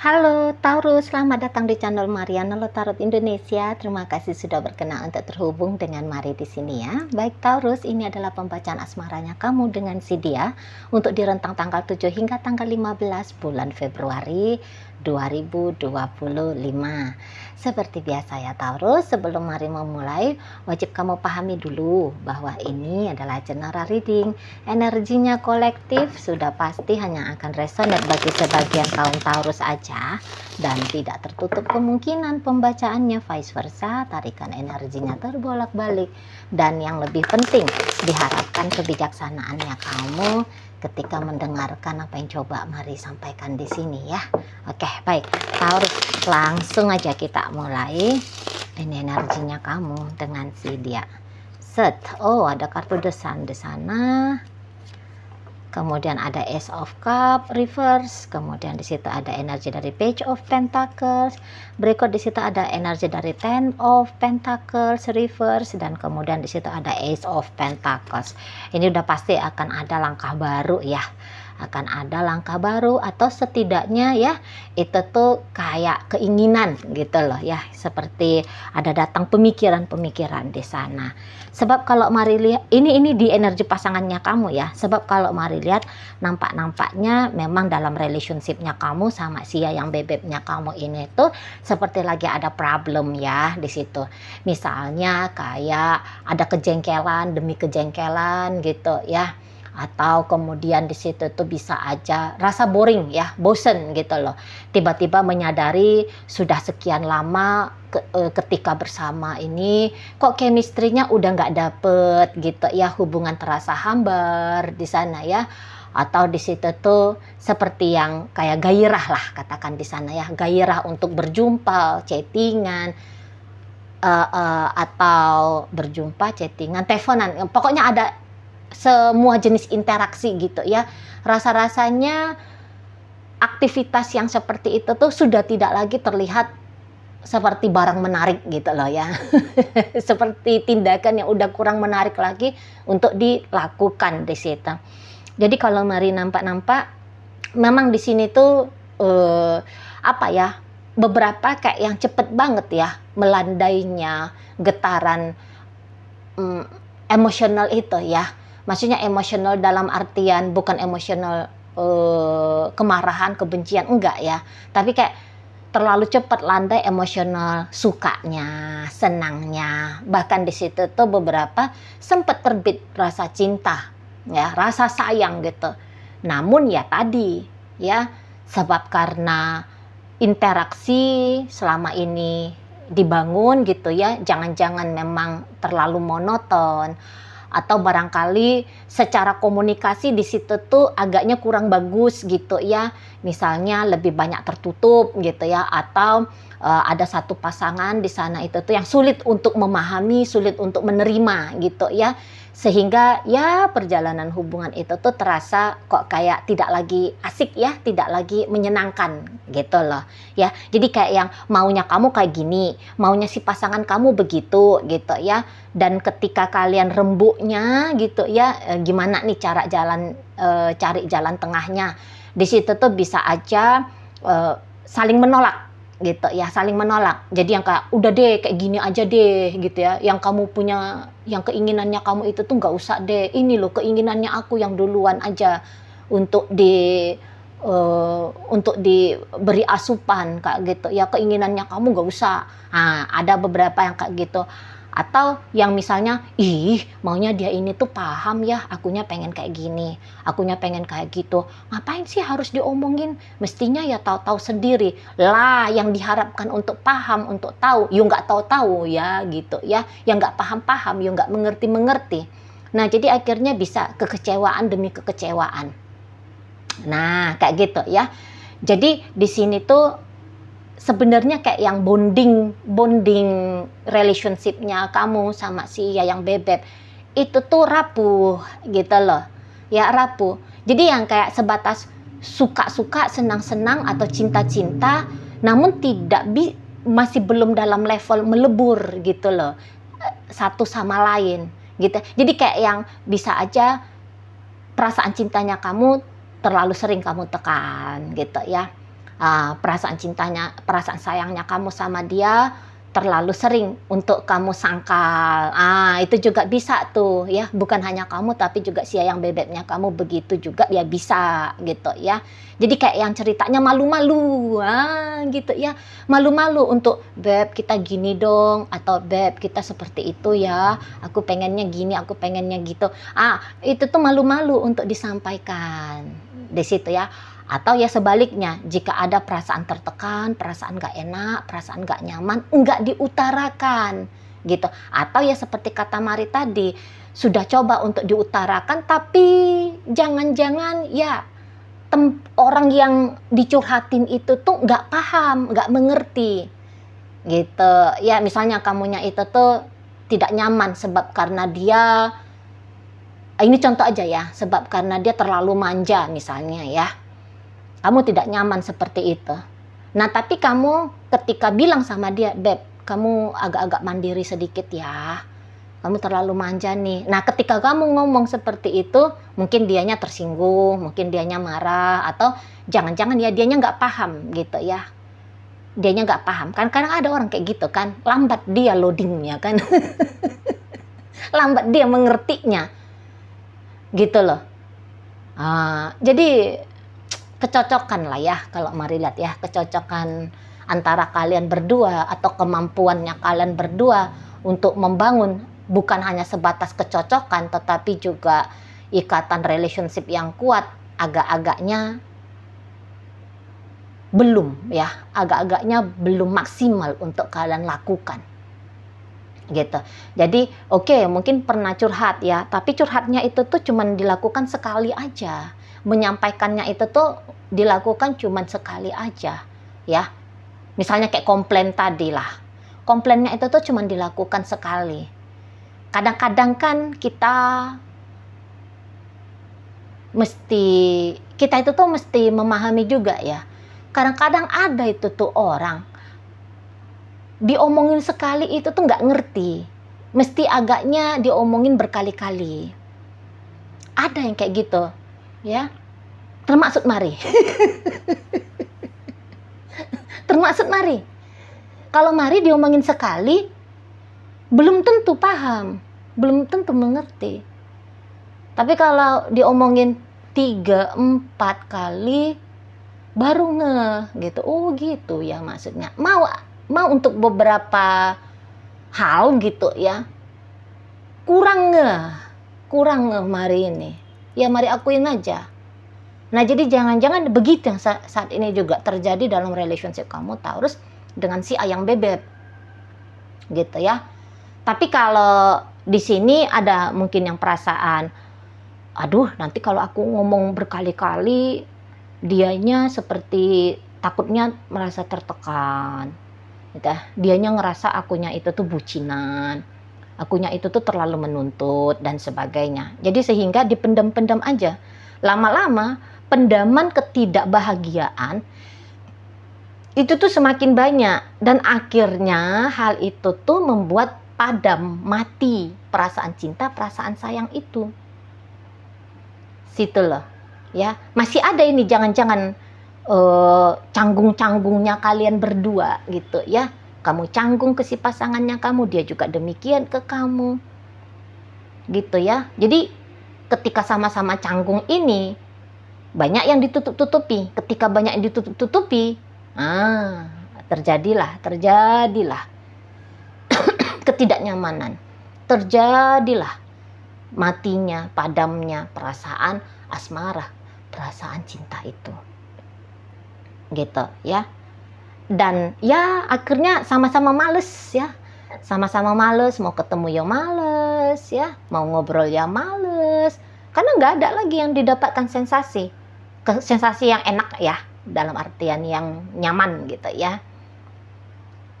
Halo Taurus, selamat datang di channel Mariana Tarot Indonesia. Terima kasih sudah berkenan untuk terhubung dengan Mari di sini ya. Baik Taurus, ini adalah pembacaan asmaranya kamu dengan si dia untuk di rentang tanggal 7 hingga tanggal 15 bulan Februari 2025. Seperti biasa ya Taurus, sebelum Mari memulai, wajib kamu pahami dulu bahwa ini adalah general reading. Energinya kolektif sudah pasti hanya akan resonate bagi sebagian kaum Taurus aja, dan tidak tertutup kemungkinan pembacaannya vice versa, tarikan energinya terbolak-balik. Dan yang lebih penting, diharapkan kebijaksanaannya kamu ketika mendengarkan apa yang coba Mari sampaikan di sini ya. Oke, baik Taurus, langsung aja kita mulai. Ini energinya kamu dengan si dia. Set. Oh, ada kartu The Sun di sana. Kemudian ada Ace of Cup reverse, kemudian di situ ada energi dari Page of Pentacles, berikut di situ ada energi dari Ten of Pentacles reverse, dan kemudian di situ ada Ace of Pentacles. Ini udah pasti akan ada langkah baru ya, akan ada langkah baru, atau setidaknya ya itu tuh kayak keinginan gitu loh ya, seperti ada datang pemikiran-pemikiran di sana. Sebab kalau Mari lihat ini di energi pasangannya kamu ya, sebab kalau Mari lihat nampaknya memang dalam relationshipnya kamu sama si yang bebeknya kamu ini tuh seperti lagi ada problem ya di situ. Misalnya kayak ada kejengkelan demi kejengkelan gitu ya, atau kemudian di situ tuh bisa aja rasa boring ya, bosen gitu loh. Tiba-tiba menyadari sudah sekian lama ketika bersama ini kok chemistry-nya udah nggak dapet gitu ya, hubungan terasa hambar di sana ya. Atau di situ tuh seperti yang kayak gairah lah, katakan di sana ya, gairah untuk berjumpa, chattingan, atau berjumpa, chattingan, teleponan, pokoknya ada semua jenis interaksi gitu ya. Rasa-rasanya aktivitas yang seperti itu tuh sudah tidak lagi terlihat seperti barang menarik gitu loh ya. Seperti tindakan yang udah kurang menarik lagi untuk dilakukan di situ. Jadi kalau Mari nampak memang di sini tuh apa ya, beberapa kayak yang cepet banget ya melandainya getaran emosional itu ya. Maksudnya emosional dalam artian bukan emosional kemarahan, kebencian, enggak ya. Tapi kayak terlalu cepat landai emosional, sukanya, senangnya. Bahkan di situ tuh beberapa sempat terbit rasa cinta, ya, rasa sayang gitu. Namun ya tadi, ya, sebab karena interaksi selama ini dibangun gitu ya, jangan-jangan memang terlalu monoton, atau barangkali secara komunikasi di situ tuh agaknya kurang bagus gitu ya, misalnya lebih banyak tertutup gitu ya, atau ada satu pasangan di sana itu tuh yang sulit untuk memahami, sulit untuk menerima gitu ya, sehingga ya perjalanan hubungan itu tuh terasa kok kayak tidak lagi asik ya, tidak lagi menyenangkan gitu loh ya. Jadi kayak yang maunya kamu kayak gini, maunya si pasangan kamu begitu gitu ya. Dan ketika kalian rembuknya gitu ya, gimana nih cara cari jalan tengahnya. Di situ tuh bisa aja saling menolak gitu ya, saling menolak. Jadi yang kayak udah deh kayak gini aja deh gitu ya, yang kamu punya, yang keinginannya kamu itu tuh nggak usah deh, ini loh keinginannya aku yang duluan aja untuk untuk diberi asupan kayak gitu ya, keinginannya kamu nggak usah. Nah, ada beberapa yang kayak gitu. Atau yang misalnya, ih maunya dia ini tuh paham ya, akunya pengen kayak gini, akunya pengen kayak gitu. Ngapain sih harus diomongin? Mestinya ya tahu-tahu sendiri. Lah yang diharapkan untuk paham, untuk tahu, you nggak tahu-tahu ya gitu ya. Yang nggak paham-paham, you nggak mengerti-mengerti. Nah jadi akhirnya bisa kekecewaan demi kekecewaan. Nah kayak gitu ya. Jadi di sini tuh sebenarnya kayak yang bonding relationship-nya kamu sama si yang bebek itu tuh rapuh gitu loh ya, rapuh. Jadi yang kayak sebatas suka-suka, senang-senang atau cinta-cinta, namun masih belum dalam level melebur gitu loh satu sama lain gitu. Jadi kayak yang bisa aja perasaan cintanya kamu terlalu sering kamu tekan gitu ya, perasaan cintanya, perasaan sayangnya kamu sama dia terlalu sering untuk kamu sangkal. Itu juga bisa tuh ya, bukan hanya kamu tapi juga si ayang bebeknya kamu begitu juga ya bisa gitu ya. Jadi kayak yang ceritanya malu-malu, gitu ya. Malu-malu untuk, "Beb, kita gini dong," atau, "Beb, kita seperti itu ya. Aku pengennya gini, aku pengennya gitu." Itu tuh malu-malu untuk disampaikan. Di situ ya. Atau ya sebaliknya, jika ada perasaan tertekan, perasaan gak enak, perasaan gak nyaman, enggak diutarakan gitu. Atau ya seperti kata Mari tadi, sudah coba untuk diutarakan tapi jangan-jangan ya orang yang dicurhatin itu tuh nggak paham, nggak mengerti gitu. Ya misalnya kamunya itu tuh tidak nyaman sebab karena dia, ini contoh aja ya, sebab karena dia terlalu manja misalnya ya. Kamu tidak nyaman seperti itu. Nah, tapi kamu ketika bilang sama dia, "Beb, kamu agak-agak mandiri sedikit ya. Kamu terlalu manja nih." Nah, ketika kamu ngomong seperti itu, mungkin dianya tersinggung, mungkin dianya marah, atau jangan-jangan ya dianya nggak paham gitu ya. Dianya nggak paham. Kan kadang ada orang kayak gitu kan, lambat dia loadingnya kan. Lambat dia mengertinya. Gitu loh. Jadi kecocokan lah ya, kalau Mari lihat ya, kecocokan antara kalian berdua atau kemampuannya kalian berdua untuk membangun bukan hanya sebatas kecocokan tetapi juga ikatan relationship yang kuat, agak-agaknya belum ya, agak-agaknya belum maksimal untuk kalian lakukan gitu. Jadi oke, mungkin pernah curhat ya, tapi curhatnya itu tuh cuman dilakukan sekali aja. Menyampaikannya itu tuh dilakukan cuman sekali aja ya. Misalnya kayak komplain tadi lah. Komplainnya itu tuh cuman dilakukan sekali. Kadang-kadang kan kita itu tuh mesti memahami juga ya. Kadang-kadang ada itu tuh orang diomongin sekali itu tuh nggak ngerti. Mesti agaknya diomongin berkali-kali. Ada yang kayak gitu ya, termasuk Mari. Termasuk Mari. Kalau Mari diomongin sekali, belum tentu paham, belum tentu mengerti. Tapi kalau diomongin 3-4 kali, baru ngeh gitu. Oh gitu ya maksudnya. Mau untuk beberapa hal gitu ya, kurang ngeh Mari ini. Ya Mari akuin aja. Nah jadi jangan-jangan begitu yang saat ini juga terjadi dalam relationship kamu Taurus dengan si ayang bebek gitu ya. Tapi kalau di sini ada mungkin yang perasaan, aduh nanti kalau aku ngomong berkali-kali dianya seperti takutnya merasa tertekan gitu. Dianya ngerasa akunya itu tuh bucinan, akunya itu tuh terlalu menuntut dan sebagainya. Jadi sehingga dipendam-pendam aja. Lama-lama pendaman ketidakbahagiaan itu tuh semakin banyak dan akhirnya hal itu tuh membuat padam, mati perasaan cinta, perasaan sayang itu. Situ loh ya. Masih ada ini jangan-jangan canggung-canggungnya kalian berdua gitu ya. Kamu canggung ke si pasangannya kamu, dia juga demikian ke kamu gitu ya. Jadi ketika sama-sama canggung ini banyak yang ditutup-tutupi. Ketika banyak yang ditutup-tutupi, terjadilah ketidaknyamanan, terjadilah matinya, padamnya perasaan asmara, perasaan cinta itu gitu ya. Dan ya akhirnya sama-sama males ya, sama-sama males, mau ketemu ya males ya, mau ngobrol ya males, karena nggak ada lagi yang didapatkan sensasi yang enak ya, dalam artian yang nyaman gitu ya.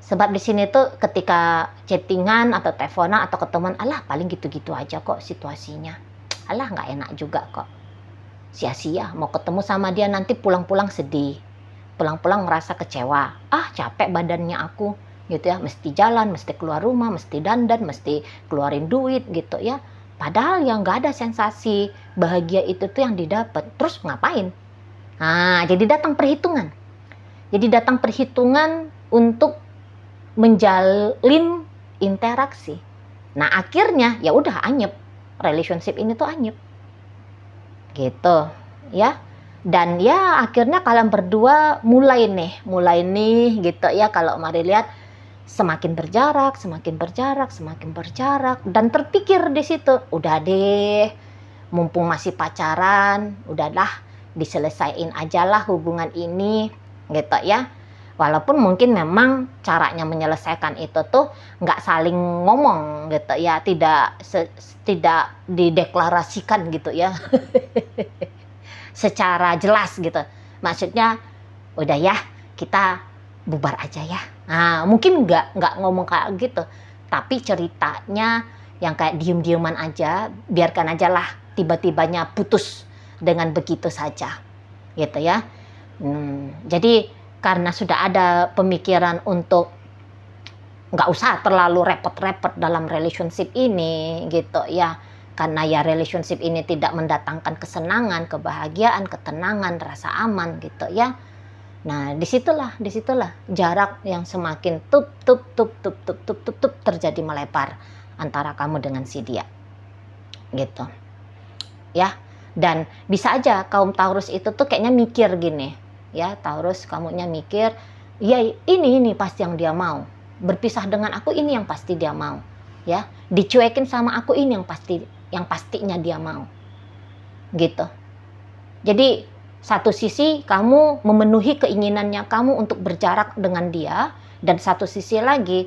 Sebab di sini tuh ketika chattingan atau teleponan atau ketemuan, alah paling gitu-gitu aja kok situasinya, alah nggak enak juga kok, sia-sia mau ketemu sama dia nanti pulang-pulang sedih, pulang-pulang merasa kecewa, capek badannya aku gitu ya, mesti jalan, mesti keluar rumah, mesti dandan, mesti keluarin duit gitu ya. Padahal yang nggak ada sensasi bahagia itu tuh yang didapat. Terus ngapain? Jadi datang perhitungan. Jadi datang perhitungan untuk menjalin interaksi. Nah, akhirnya ya udah anyep. Relationship ini tuh anyep. Gitu, ya. Dan ya akhirnya kalian berdua mulai nih gitu ya, kalau mari lihat semakin berjarak dan terpikir di situ, udah deh, mumpung masih pacaran, udahlah diselesaiin aja lah hubungan ini gitu ya. Walaupun mungkin memang caranya menyelesaikan itu tuh nggak saling ngomong gitu ya, tidak dideklarasikan gitu ya secara jelas gitu. Maksudnya udah ya, kita bubar aja ya. Nah, mungkin nggak ngomong kayak gitu, tapi ceritanya yang kayak diem-dieman aja, biarkan aja lah, tiba-tibanya putus dengan begitu saja gitu ya. Jadi karena sudah ada pemikiran untuk nggak usah terlalu repot-repot dalam relationship ini gitu ya, karena ya relationship ini tidak mendatangkan kesenangan, kebahagiaan, ketenangan, rasa aman gitu ya. Nah, disitulah jarak yang semakin terjadi melebar antara kamu dengan si dia gitu ya. Dan bisa aja kaum Taurus itu tuh kayaknya mikir gini ya, Taurus kamunya mikir, ya ini pasti yang dia mau, berpisah dengan aku ini yang pasti dia mau ya, dicuekin sama aku ini yang pastinya dia mau gitu. Jadi satu sisi kamu memenuhi keinginannya kamu untuk berjarak dengan dia, dan satu sisi lagi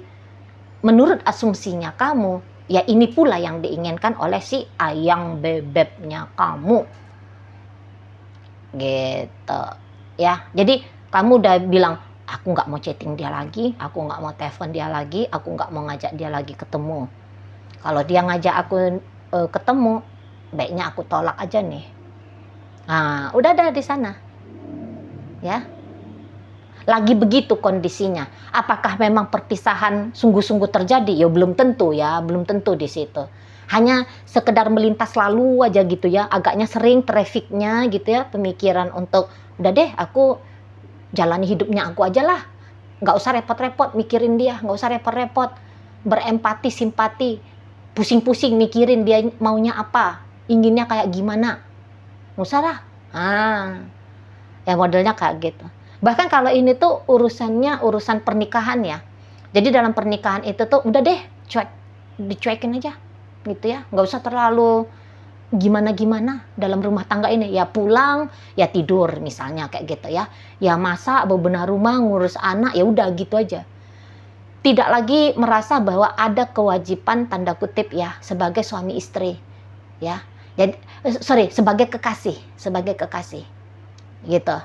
menurut asumsinya kamu, ya ini pula yang diinginkan oleh si ayang bebeknya kamu gitu ya. Jadi kamu udah bilang, aku nggak mau chatting dia lagi, aku nggak mau telepon dia lagi, aku nggak mau ngajak dia lagi ketemu. Kalau dia ngajak aku ketemu, baiknya aku tolak aja nih. Nah, udah ada di sana ya. Lagi begitu kondisinya. Apakah memang perpisahan sungguh-sungguh terjadi? Ya belum tentu ya, belum tentu di situ. Hanya sekedar melintas lalu aja gitu ya, agaknya sering trafficnya gitu ya, pemikiran untuk udah deh aku jalani hidupnya aku aja lah, nggak usah repot-repot mikirin dia, nggak usah repot-repot berempati, simpati, pusing-pusing mikirin dia maunya apa, inginnya kayak gimana, nggak usah lah. Ya modelnya kayak gitu. Bahkan kalau ini tuh urusan pernikahan ya, jadi dalam pernikahan itu tuh udah deh dicuekin aja gitu ya, nggak usah terlalu gimana-gimana dalam rumah tangga ini. Ya pulang, ya tidur misalnya kayak gitu ya. Ya masak, bebenah rumah, ngurus anak, ya udah gitu aja. Tidak lagi merasa bahwa ada kewajiban tanda kutip ya sebagai suami istri ya. Jadi sebagai kekasih gitu.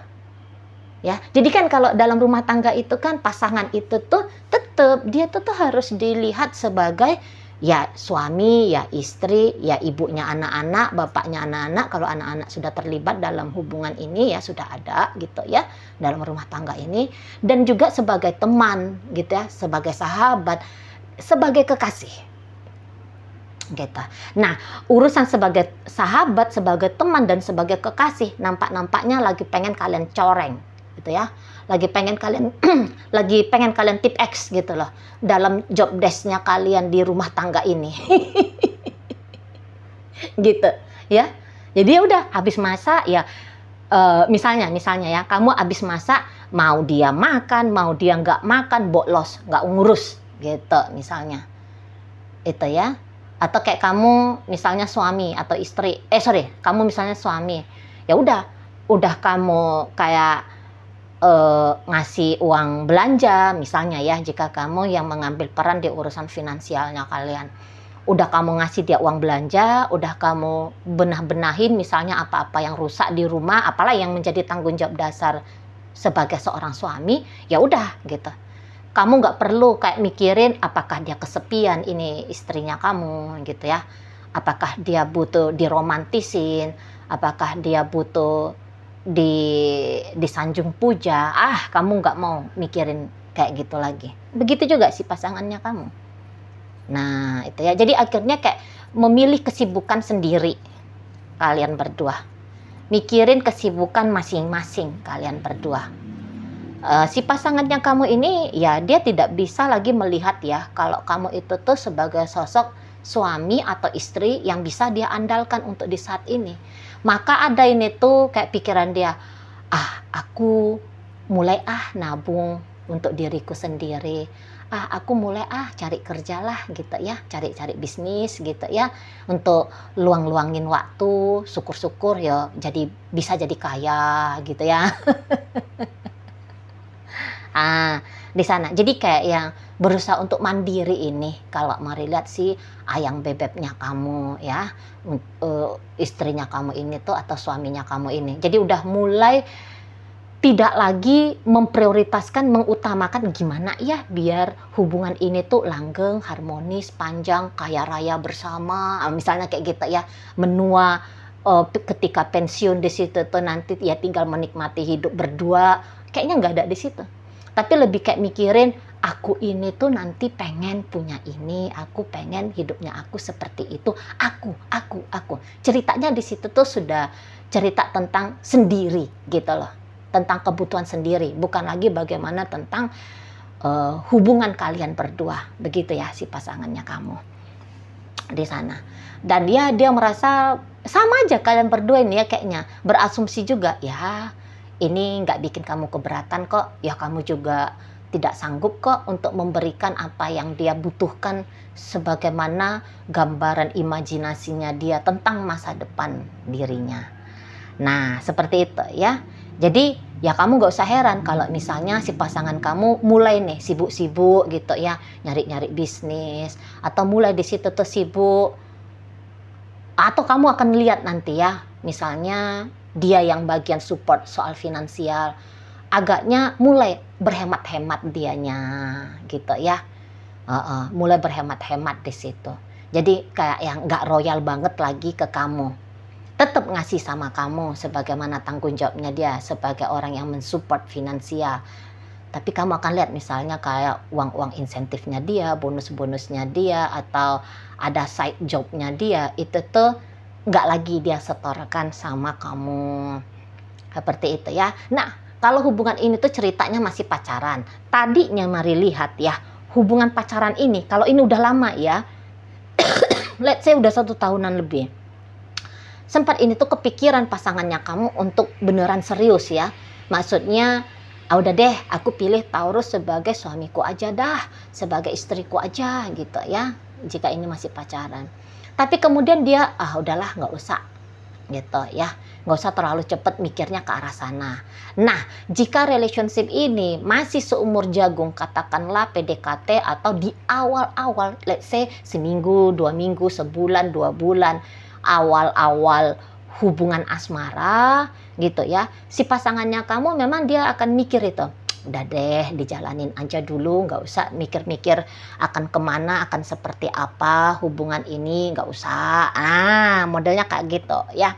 Ya. Jadi kan kalau dalam rumah tangga itu kan pasangan itu tuh tetap dia tuh harus dilihat sebagai ya suami, ya istri, ya ibunya anak-anak, bapaknya anak-anak. Kalau anak-anak sudah terlibat dalam hubungan ini ya sudah ada gitu ya dalam rumah tangga ini, dan juga sebagai teman gitu ya, sebagai sahabat, sebagai kekasih gitu. Nah, urusan sebagai sahabat, sebagai teman dan sebagai kekasih nampaknya lagi pengen kalian coreng gitu ya. Lagi pengen kalian tip X gitu loh dalam job desk-nya kalian di rumah tangga ini. Gitu ya. Jadi ya udah habis masak ya, misalnya ya, kamu habis masak, mau dia makan, mau dia nggak makan, bolos, nggak ngurus gitu misalnya. Itu ya. Atau kayak kamu misalnya suami atau istri, kamu misalnya suami. Ya udah kamu kayak ngasih uang belanja misalnya ya, jika kamu yang mengambil peran di urusan finansialnya kalian. Udah kamu ngasih dia uang belanja, udah kamu benah-benahin misalnya apa-apa yang rusak di rumah, apalah yang menjadi tanggung jawab dasar sebagai seorang suami, ya udah gitu. Kamu nggak perlu kayak mikirin apakah dia kesepian ini istrinya kamu gitu ya. Apakah dia butuh diromantisin, apakah dia butuh disanjung puja. Kamu nggak mau mikirin kayak gitu lagi. Begitu juga si pasangannya kamu. Nah itu ya, jadi akhirnya kayak memilih kesibukan sendiri kalian berdua, mikirin kesibukan masing-masing kalian berdua. Si pasangannya kamu ini ya dia tidak bisa lagi melihat ya kalau kamu itu tuh sebagai sosok suami atau istri yang bisa dia andalkan untuk di saat ini. Maka ada ini tuh kayak pikiran dia, aku mulai nabung untuk diriku sendiri. Aku mulai cari kerja lah gitu ya, cari-cari bisnis gitu ya, untuk luang-luangin waktu, syukur-syukur ya jadi bisa jadi kaya gitu ya. Di sana. Jadi kayak yang berusaha untuk mandiri ini kalau mari lihat si ayang bebeknya kamu ya, istrinya kamu ini tuh atau suaminya kamu ini. Jadi udah mulai tidak lagi memprioritaskan, mengutamakan gimana ya biar hubungan ini tuh langgeng, harmonis, panjang, kaya raya bersama. Misalnya kayak gitu ya, menua ketika pensiun di situ tuh nanti ya tinggal menikmati hidup berdua. Kayaknya nggak ada di situ. Tapi lebih kayak mikirin, aku ini tuh nanti pengen punya ini, aku pengen hidupnya aku seperti itu, aku. Ceritanya di situ tuh sudah cerita tentang sendiri gitu loh, tentang kebutuhan sendiri, bukan lagi bagaimana tentang hubungan kalian berdua, begitu ya si pasangannya kamu di sana. Dan dia merasa sama aja kalian berdua ini ya kayaknya, berasumsi juga ya ini nggak bikin kamu keberatan kok, ya kamu juga tidak sanggup kok untuk memberikan apa yang dia butuhkan sebagaimana gambaran imajinasinya dia tentang masa depan dirinya. Nah, seperti itu ya. Jadi ya kamu nggak usah heran kalau misalnya si pasangan kamu mulai nih sibuk-sibuk gitu ya, nyari-nyari bisnis, atau mulai di situ tuh sibuk, atau kamu akan lihat nanti ya, misalnya dia yang bagian support soal finansial, agaknya mulai berhemat-hemat dianya gitu ya. Mulai berhemat-hemat di situ. Jadi kayak yang nggak royal banget lagi ke kamu. Tetap ngasih sama kamu sebagaimana tanggung jawabnya dia sebagai orang yang mensupport finansial. Tapi kamu akan lihat misalnya kayak uang-uang insentifnya dia, bonus-bonusnya dia, atau ada side jobnya dia, itu tuh nggak lagi dia setorkan sama kamu. Seperti itu ya. Nah, kalau hubungan ini tuh ceritanya masih pacaran. Tadinya mari lihat ya, hubungan pacaran ini, kalau ini udah lama ya, let's say udah 1 tahunan lebih. Sempat ini tuh kepikiran pasangannya kamu untuk beneran serius ya. Maksudnya, udah deh, aku pilih Taurus sebagai suamiku aja dah, sebagai istriku aja gitu ya, jika ini masih pacaran. Tapi kemudian dia, udahlah nggak usah gitu ya, nggak usah terlalu cepat mikirnya ke arah sana. Nah, jika relationship ini masih seumur jagung, katakanlah PDKT atau di awal-awal, let's say seminggu, 2 minggu, sebulan, 2 bulan, awal-awal hubungan asmara gitu ya, si pasangannya kamu memang dia akan mikir itu, udah deh dijalanin aja dulu, nggak usah mikir-mikir akan kemana, akan seperti apa hubungan ini, nggak usah. Modelnya kayak gitu ya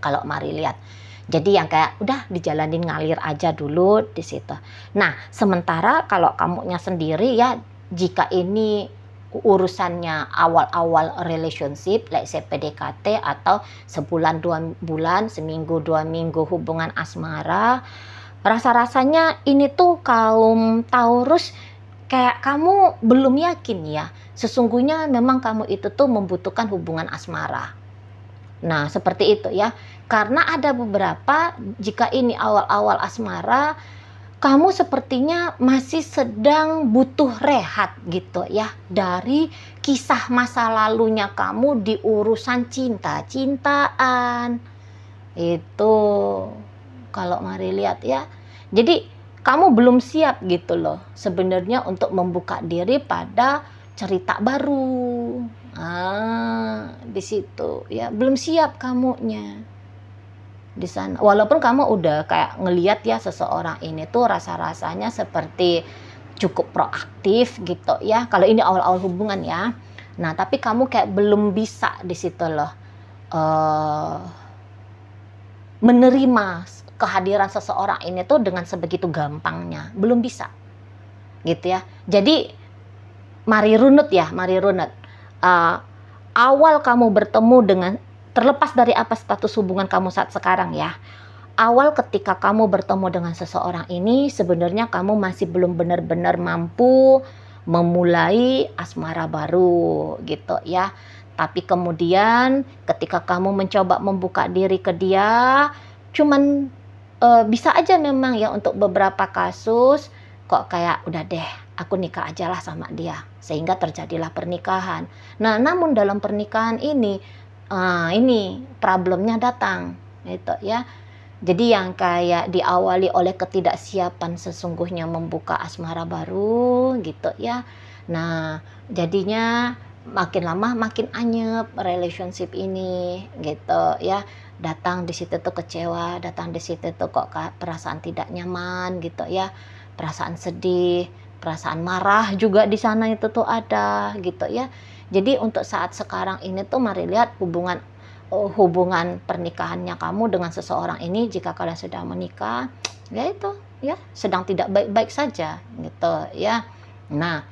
kalau mari lihat. Jadi yang kayak udah dijalanin ngalir aja dulu di situ. Nah, sementara kalau kamunya sendiri ya, jika ini urusannya awal-awal relationship, let's say PDKT atau sebulan 2 bulan, seminggu 2 minggu hubungan asmara, rasa-rasanya ini tuh kaum Taurus kayak kamu belum yakin ya, sesungguhnya memang kamu itu tuh membutuhkan hubungan asmara. Nah, seperti itu ya. Karena ada beberapa, jika ini awal-awal asmara, kamu sepertinya masih sedang butuh rehat gitu ya, dari kisah masa lalunya kamu di urusan cinta-cintaan. Itu kalau mari lihat ya. Jadi kamu belum siap gitu loh sebenarnya untuk membuka diri pada cerita baru. Di situ ya, belum siap kamunya di sana. Walaupun kamu udah kayak ngelihat ya seseorang ini tuh rasa-rasanya seperti cukup proaktif gitu ya. Kalau ini awal-awal hubungan ya. Nah, tapi kamu kayak belum bisa di situ loh menerima kehadiran seseorang ini tuh dengan sebegitu gampangnya. Belum bisa. Gitu ya. Jadi mari runut ya, mari runut. Awal kamu bertemu dengan, terlepas dari apa status hubungan kamu saat sekarang ya, awal ketika kamu bertemu dengan seseorang ini sebenarnya kamu masih belum benar-benar mampu memulai asmara baru gitu ya. Tapi kemudian ketika kamu mencoba membuka diri ke dia, cuman bisa aja memang ya untuk beberapa kasus kok kayak udah deh aku nikah aja lah sama dia sehingga terjadilah pernikahan. Nah, namun dalam pernikahan ini problemnya datang gitu ya. Jadi yang kayak diawali oleh ketidaksiapan sesungguhnya membuka asmara baru gitu ya. Nah, jadinya makin lama makin anyep relationship ini gitu ya. Datang di situ tuh kecewa, datang di situ tuh kok perasaan tidak nyaman gitu ya. Perasaan sedih, perasaan marah juga di sana itu tuh ada gitu ya. Jadi untuk saat sekarang ini tuh mari lihat hubungan pernikahannya kamu dengan seseorang ini, jika kalian sudah menikah ya itu ya sedang tidak baik-baik saja gitu ya. Nah,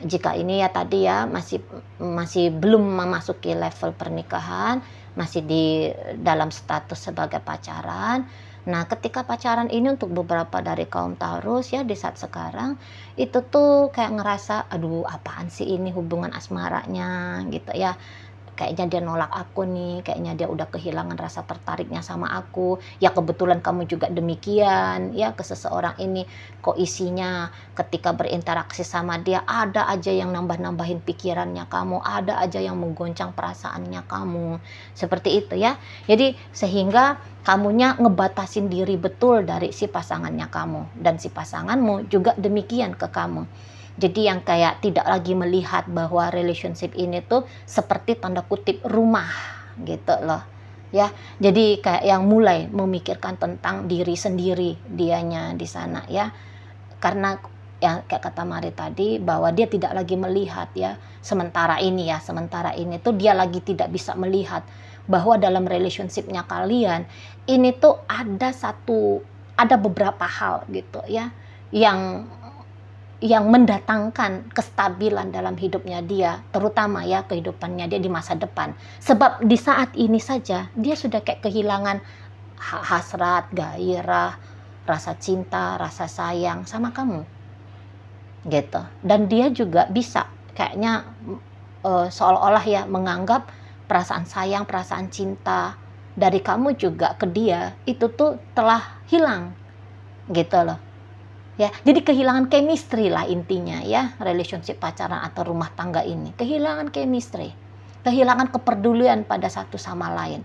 jika ini ya tadi ya masih belum memasuki level pernikahan, masih di dalam status sebagai pacaran. Nah, ketika pacaran ini untuk beberapa dari kaum Taurus ya di saat sekarang itu tuh kayak ngerasa aduh apaan sih ini hubungan asmaranya gitu ya. Kayaknya dia nolak aku nih, kayaknya dia udah kehilangan rasa tertariknya sama aku. Ya kebetulan kamu juga demikian ya ke seseorang ini. Kok isinya ketika berinteraksi sama dia ada aja yang nambah-nambahin pikirannya kamu, ada aja yang menggoncang perasaannya kamu. Seperti itu ya. Jadi sehingga kamunya ngebatasin diri betul dari si pasangannya kamu. Dan si pasanganmu juga demikian ke kamu. Jadi yang kayak tidak lagi melihat bahwa relationship ini tuh seperti tanda kutip rumah gitu loh. Ya, jadi kayak yang mulai memikirkan tentang diri sendiri dianya di sana ya. Karena ya kayak kata Mari tadi bahwa dia tidak lagi melihat ya. Sementara ini tuh dia lagi tidak bisa melihat bahwa dalam relationshipnya kalian ini tuh ada beberapa hal gitu ya yang mendatangkan kestabilan dalam hidupnya dia, terutama ya kehidupannya dia di masa depan. Sebab di saat ini saja dia sudah kayak kehilangan hasrat, gairah, rasa cinta, rasa sayang sama kamu. Gitu. Dan dia juga bisa kayaknya seolah-olah ya menganggap perasaan sayang, perasaan cinta dari kamu juga ke dia itu tuh telah hilang. Gitu loh. Ya, jadi kehilangan chemistry lah intinya ya, relationship pacaran atau rumah tangga ini. Kehilangan chemistry, kehilangan kepedulian pada satu sama lain,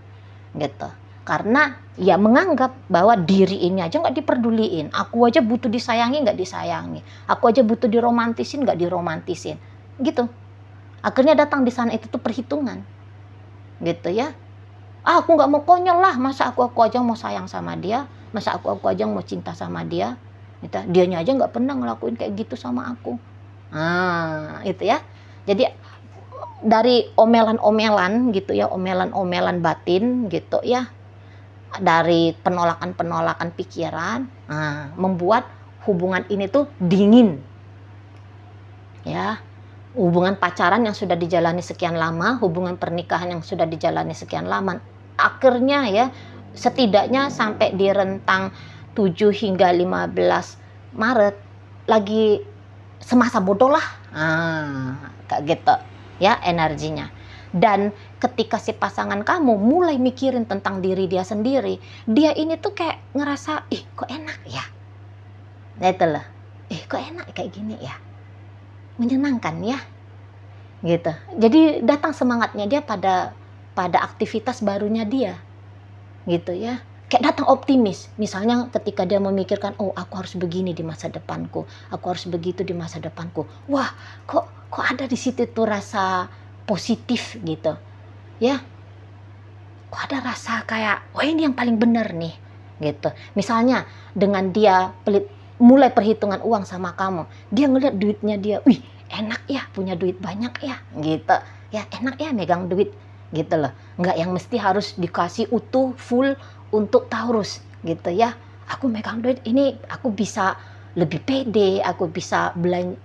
gitu. Karena ya menganggap bahwa diri ini aja nggak diperduliin, aku aja butuh disayangi nggak disayangi, aku aja butuh diromantisin nggak diromantisin, gitu. Akhirnya datang di sana itu tuh perhitungan, gitu ya. Aku nggak mau konyol lah, masa aku aja mau sayang sama dia, masa aku aja mau cinta sama dia. Dianya aja nggak pernah ngelakuin kayak gitu sama aku. Itu ya. Jadi dari omelan-omelan gitu ya, omelan-omelan batin gitu ya, dari penolakan-penolakan pikiran, membuat hubungan ini tuh dingin. Ya, hubungan pacaran yang sudah dijalani sekian lama, hubungan pernikahan yang sudah dijalani sekian lama, akhirnya ya setidaknya sampai di rentang 7 hingga 15 Maret lagi semasa bodoh lah. Kayak gitu ya energinya. Dan ketika si pasangan kamu mulai mikirin tentang diri dia sendiri, dia ini tuh kayak ngerasa, ih kok enak ya. Nah itu loh, kok enak kayak gini ya. Menyenangkan ya. Gitu. Jadi datang semangatnya dia pada aktivitas barunya dia. Gitu ya. Kayak datang optimis, misalnya ketika dia memikirkan, oh aku harus begini di masa depanku, aku harus begitu di masa depanku. Wah, kok ada di situ tuh rasa positif gitu, ya. Kok ada rasa kayak, wah ini yang paling benar nih, gitu. Misalnya dengan dia mulai perhitungan uang sama kamu, dia ngeliat duitnya dia, wih enak ya punya duit banyak ya, gitu. Ya enak ya megang duit, gitu loh. Nggak yang mesti harus dikasih utuh full untuk Taurus gitu ya. Aku megang duit ini aku bisa lebih pede, aku bisa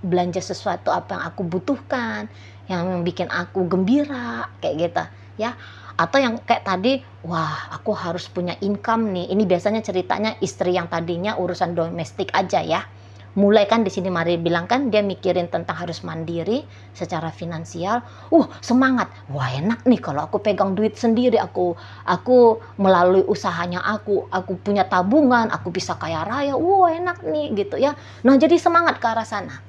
belanja sesuatu apa yang aku butuhkan, yang bikin aku gembira kayak gitu. ya. Atau yang kayak tadi, wah aku harus punya income nih. Ini biasanya ceritanya istri yang tadinya urusan domestik aja ya. Mulai kan di sini Mari bilang kan dia mikirin tentang harus mandiri secara finansial. Semangat. Wah, enak nih kalau aku pegang duit sendiri, aku melalui usahanya aku punya tabungan, aku bisa kaya raya. Enak nih gitu ya. Nah, jadi semangat ke arah sana.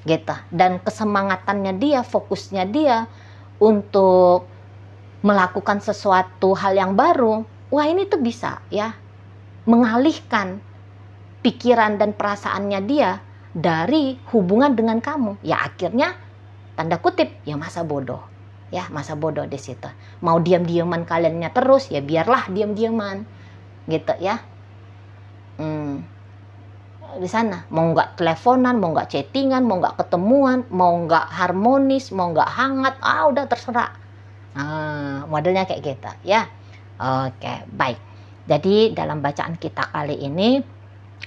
Gitu. Dan kesemangatannya dia, fokusnya dia untuk melakukan sesuatu hal yang baru. Wah, ini tuh bisa ya mengalihkan pikiran dan perasaannya dia dari hubungan dengan kamu. Ya akhirnya tanda kutip ya masa bodoh. Ya, masa bodoh di situ. Mau diam-diaman kaliannya terus, ya biarlah diam-diaman. Gitu ya. Di sana mau nggak teleponan, mau nggak chattingan, mau nggak ketemuan, mau nggak harmonis, mau nggak hangat, udah terserah. Modelnya kayak gitu ya. Oke, baik. Jadi dalam bacaan kita kali ini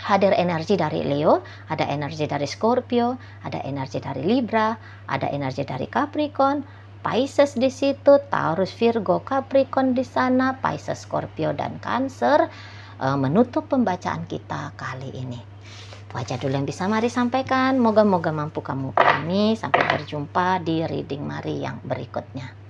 hadir energi dari Leo, ada energi dari Scorpio, ada energi dari Libra, ada energi dari Capricorn, Pisces di situ, Taurus, Virgo, Capricorn di sana, Pisces, Scorpio dan Cancer menutup pembacaan kita kali ini. Itu aja dulu yang bisa Mari sampaikan. Moga-moga mampu kamu pahami. Sampai berjumpa di reading Mari yang berikutnya.